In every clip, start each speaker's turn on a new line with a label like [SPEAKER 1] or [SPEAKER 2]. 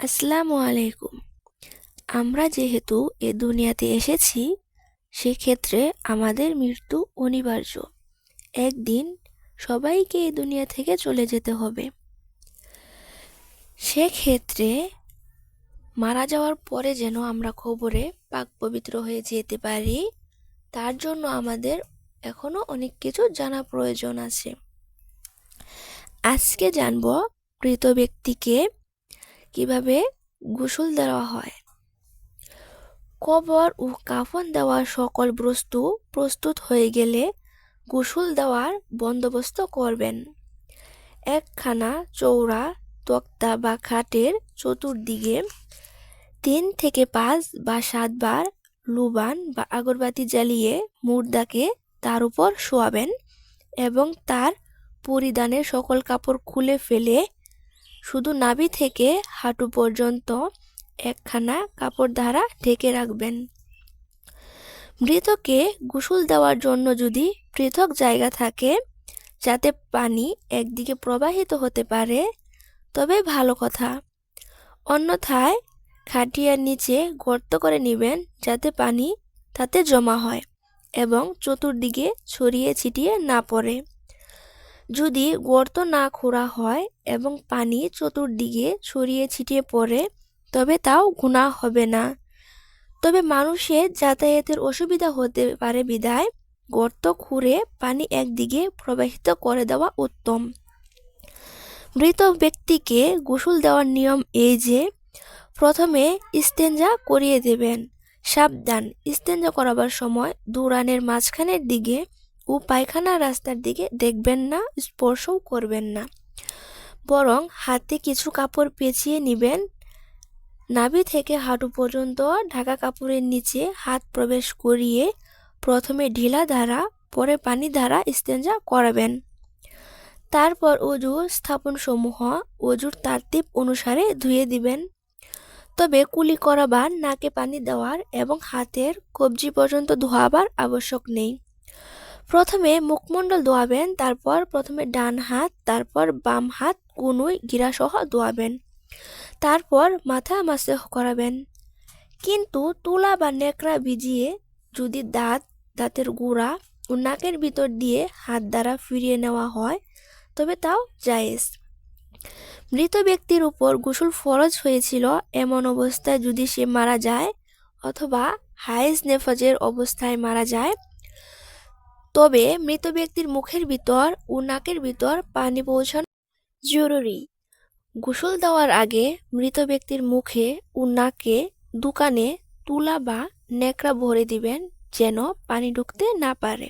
[SPEAKER 1] আসসালামু আলাইকুম। আমরা যেহেতু এ দুনিয়াতে এসেছি, সেক্ষেত্রে আমাদের মৃত্যু অনিবার্য। একদিন সবাইকে এই দুনিয়া থেকে চলে যেতে হবে। সেক্ষেত্রে মারা যাওয়ার পরে যেন আমরা কবরে পাক পবিত্র হয়ে যেতে পারি, তার জন্য আমাদের এখনো অনেক কিছু জানা প্রয়োজন আছে। আজকে জানব মৃত ব্যক্তিকে কিভাবে গোসল দেওয়া হয়। কবর ও কাফন দেওয়ার সকল বস্তু প্রস্তুত হয়ে গেলে গোসল দেওয়ার বন্দোবস্ত করবেন। একখানা চৌড়া তক্তা বা খাটের চতুর্দিকে 3 থেকে 5 বা 7 বার লুবান বা আগরবাতি জ্বালিয়ে মুর্দাকে তার উপর শোয়াবেন এবং তার পরিধানের সকল কাপড় খুলে ফেলে শুধু নাভি থেকে হাঁটু পর্যন্ত একখানা কাপড় দ্বারা ঢেকে রাখবেন। মৃতকে গোসল দেওয়ার জন্য যদি পৃথক জায়গা থাকে যাতে পানি একদিকে প্রবাহিত হতে পারে, তবে ভালো কথা। অন্যথায় খাটিয়ার নিচে গর্ত করে নেবেন যাতে পানি তাতে জমা হয় এবং চতুর্দিকে ছড়িয়ে ছিটিয়ে না পড়ে। যদি গর্ত না খোঁড়া হয় এবং পানি চতুর্দিকে ছড়িয়ে ছিটিয়ে পড়ে, তবে তাও গুনাহ হবে না। তবে মানুষের যাতায়াতের অসুবিধা হতে পারে বিধায় গর্ত খুঁড়ে পানি একদিকে প্রবাহিত করে দেওয়া উত্তম। মৃত ব্যক্তিকে গোসল দেওয়ার নিয়ম এই যে, প্রথমে ইস্তেঞ্জা করিয়ে দেবেন। সাবধান, ইস্তেঞ্জা করাবার সময় দুরানের মাঝখানের দিকে ও পায়খানার রাস্তার দিকে দেখবেন না, স্পর্শও করবেন না, বরং হাতে কিছু কাপড় পেঁচিয়ে নেবেন। নাভি থেকে হাঁটু পর্যন্ত ঢাকা কাপড়ের নিচে হাত প্রবেশ করিয়ে প্রথমে ঢিলা দ্বারা পরে পানি দ্বারা ইস্তেঞ্জা করাবেন। তারপর অজুর স্থাপনসমূহ অজুর তারতিব অনুসারে ধুয়ে দিবেন। তবে কুলি করাবার, নাকে পানি দেওয়ার এবং হাতের কবজি পর্যন্ত ধোয়াবার আবশ্যক নেই। প্রথমে মুখমণ্ডল ধোয়াবেন, তারপর প্রথমে ডান হাত, তারপর বাম হাত কনুই গিরাসহ ধোয়াবেন, তারপর মাথা মাসেহ করাবেন। কিন্তু তুলা বা নেকড়া ভিজিয়ে যদি দাঁতের গোড়া ও নাকের ভিতর দিয়ে হাত দ্বারা ফিরিয়ে নেওয়া হয়, তবে তাও জায়েজ। মৃত ব্যক্তির উপর গোসল ফরজ হয়েছিল এমন অবস্থায় যদি সে মারা যায় অথবা হায়েজ নেফাজের অবস্থায় মারা যায়, তবে মৃত ব্যক্তির মুখের ভিতর ও নাকের ভিতর পানি পৌঁছানো জরুরি। গোসল দেওয়ার আগে মৃত ব্যক্তির মুখে ও নাকে দুকানে তুলা বা নেকড়া ভরে দিবেন যেন পানি ঢুকতে না পারে।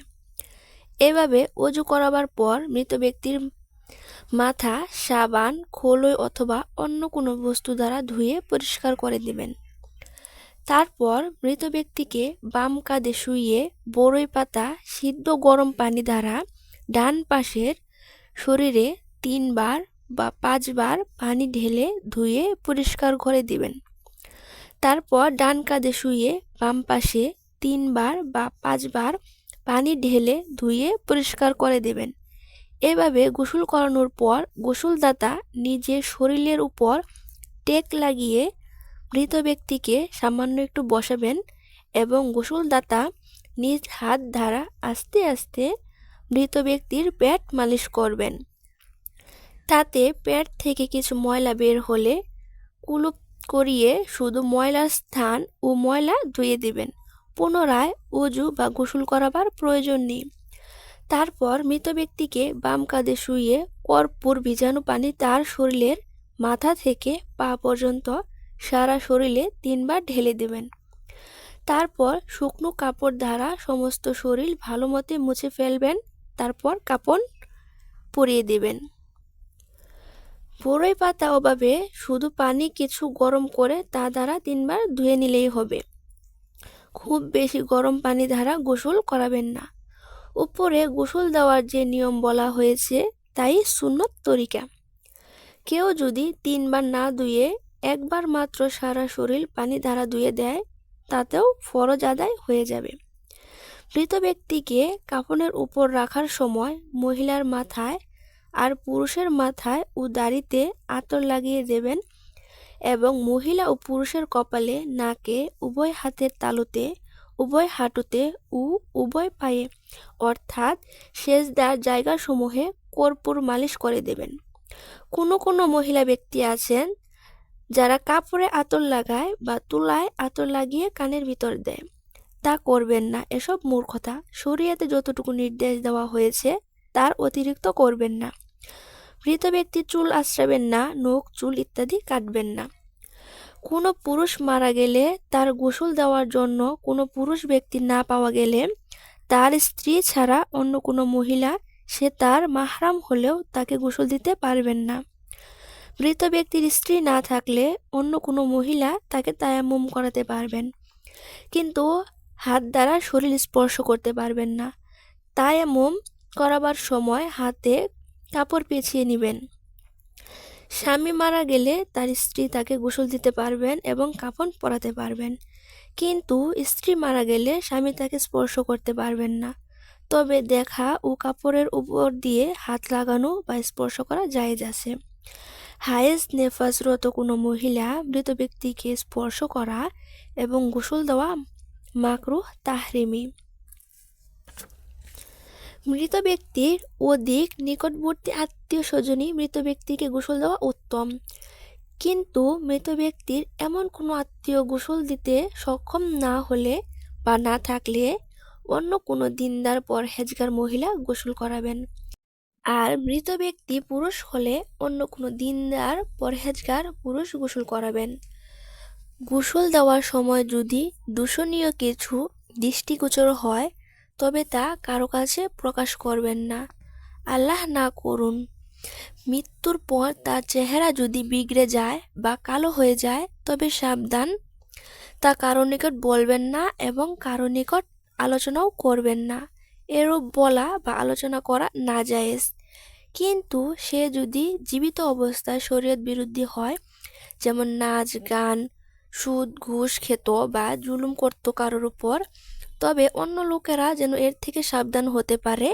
[SPEAKER 1] এভাবে অজু করাবার পর মৃত ব্যক্তির মাথা সাবান, খোলই অথবা অন্য কোনো বস্তু দ্বারা ধুয়ে পরিষ্কার করে দিবেন। তারপর মৃত ব্যক্তিকে বাম কাঁধে শুইয়ে বড়ই পাতা সিদ্ধ গরম পানি দ্বারা ডান পাশের শরীরে 3 বার বা 5 বার পানি ঢেলে ধুয়ে পরিষ্কার করে দিবেন। তারপর ডান কাঁধে শুইয়ে বাম পাশে 3 বার বা 5 বার পানি ঢেলে ধুয়ে পরিষ্কার করে দেবেন। এভাবে গোসল করানোর পর গোসলদাতা নিজের শরীরের উপর টেক লাগিয়ে মৃত ব্যক্তিকে সামান্য একটু বসাবেন এবং গোসলদাতা নিজ হাত দ্বারা আস্তে আস্তে মৃত ব্যক্তির পেট মালিশ করবেন। তাতে পেট থেকে কিছু ময়লা বের হলে কুলুপ করিয়ে শুধু ময়লার স্থান ও ময়লা ধুয়ে দিবেন। পুনরায় অজু বা গোসল করাবার প্রয়োজন নেই। তারপর মৃত ব্যক্তিকে বাম কাঁধে শুইয়ে কর্পূর ভিজানো পানি তার শরীরের মাথা থেকে পা পর্যন্ত সারা শরীরে 3 বার ঢেলে দেবেন। তারপর শুকনো কাপড় দ্বারা সমস্ত শরীর ভালো মতে মুছে ফেলবেন। তারপর কাপড় পরিয়ে দেবেন। বড়ই পাতা অভাবে শুধু পানি কিছু গরম করে তা দ্বারা 3 বার ধুয়ে নিলেই হবে। খুব বেশি গরম পানি দ্বারা গোসল করাবেন না। উপরে গোসল দেওয়ার যে নিয়ম বলা হয়েছে তাই সুন্নত তরিকা। কেউ যদি 3 বার না ধুয়ে একবার মাত্র সারা শরীর পানি দ্বারা ধুয়ে দেয়, তাতেও ফরজ আদায় হয়ে যাবে। মৃত ব্যক্তিকে কাফনের উপর রাখার সময় মহিলার মাথায় আর পুরুষের মাথায় ও দাড়িতে আতর লাগিয়ে দেবেন এবং মহিলা ও পুরুষের কপালে, নাকে, উভয় হাতের তালুতে, উভয় হাঁটুতে ও উভয় পায়ে অর্থাৎ সেজদার জায়গাসমূহে কর্পূর মালিশ করে দেবেন। কোনো কোনো মহিলা ব্যক্তি আছেন যারা কাপড়ে আতর লাগায় বা তুলায় আতর লাগিয়ে কানের ভিতর দেয়। তা করবেন না, এসব মূর্খতা। শরীয়তে যতটুকু নির্দেশ দেওয়া হয়েছে তার অতিরিক্ত করবেন না। মৃত ব্যক্তির চুল আঁচড়াবেন না, নখ, চুল ইত্যাদি কাটবেন না। কোনো পুরুষ মারা গেলে তার গোসল দেওয়ার জন্য কোনো পুরুষ ব্যক্তি না পাওয়া গেলে তার স্ত্রী ছাড়া অন্য কোনো মহিলা, সে তার মাহরাম হলেও তাকে গোসল দিতে পারবেন না। মৃত ব্যক্তির স্ত্রী না থাকলে অন্য কোনো মহিলা তাকে তায়াম্মুম করাতে পারবেন, কিন্তু হাত দ্বারা শরীর স্পর্শ করতে পারবেন না। তায়াম্মুম করাবার সময় হাতে কাপড় পেঁচিয়ে নেবেন। স্বামী মারা গেলে তার স্ত্রী তাকে গোসল দিতে পারবেন এবং কাফন পরাতে পারবেন, কিন্তু স্ত্রী মারা গেলে স্বামী তাকে স্পর্শ করতে পারবেন না। তবে দেখা ও কাপড়ের উপর দিয়ে হাত লাগানো বা স্পর্শ করা জায়েজ আছে। হায়েজ নেফাজরত কোনো মহিলা মৃত ব্যক্তিকে স্পর্শ করা এবং গোসল দেওয়া মাকরুহ তাহরিমি। মৃত ব্যক্তির অধিক নিকটবর্তী আত্মীয় স্বজনই মৃত ব্যক্তিকে গোসল দেওয়া উত্তম, কিন্তু মৃত ব্যক্তির এমন কোনো আত্মীয় গোসল দিতে সক্ষম না হলে বা না থাকলে অন্য কোনো দিনদার পরহেজগার মহিলা গোসল করাবেন। আর মৃত ব্যক্তি পুরুষ হলে অন্য কোনো দিনদার পরহেজগার পুরুষ গোসল করাবেন। গোসল দেওয়ার সময় যদি দূষণীয় কিছু দৃষ্টিগোচর হয় তবে তা কারো কাছে প্রকাশ করবেন না। আল্লাহ না করুন মৃত্যুর পর তার চেহারা যদি বিগড়ে যায় বা কালো হয়ে যায় তবে সাবধান, তা কারো নিকট বলবেন না এবং কারো নিকট আলোচনাও করবেন না। এরূপ বলা বা আলোচনা করা নাজায়েজ, কিন্তু সে যদি জীবিত অবস্থায় শরীয়ত বিরোধী হয়, যেমন নাচ, গান, সুদ, ঘুষ খেত বা জুলুম করত কারোর উপর, তবে অন্য লোকেরা যেন এর থেকে সাবধান হতে পারে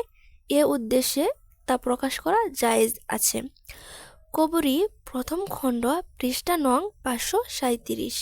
[SPEAKER 1] এ উদ্দেশ্যে তা প্রকাশ করা জায়েজ আছে। কবরী প্রথম খণ্ড, পৃষ্ঠা নং 537।